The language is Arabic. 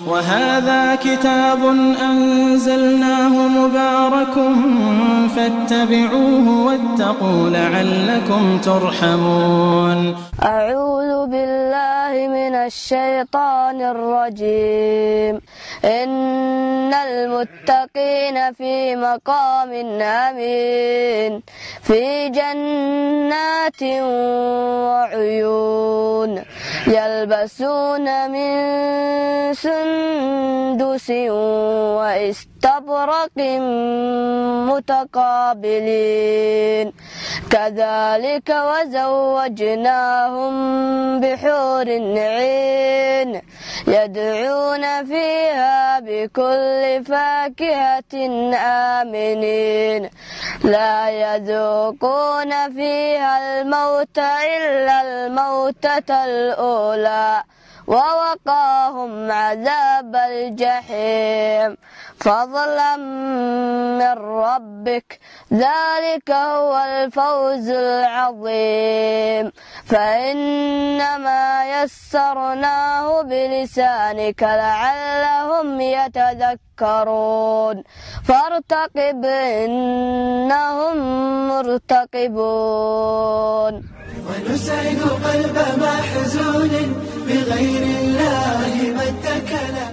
وهذا كتاب أنزلناه مبارك فاتبعوه واتقوا لعلكم ترحمون. أعوذ بالله من الشيطان الرجيم. إن المتقين في مقام أمين في جنات وعيون يلبسون من سندس واستبرق متقابلين كذلك وزوجناهم بحور عين يدعون فيها بكل فاكهة آمنين لا يذوقون فيها الموت إلا الموتة الأولى ووقاهم عذاب الجحيم فضلا من ربك ذلك هو الفوز العظيم. فإنما يسرناه بلسانك لعلهم يتذكرون فارتقب إنهم مرتقبون. ونسعد قلب محزون بغير الله ما اتكلا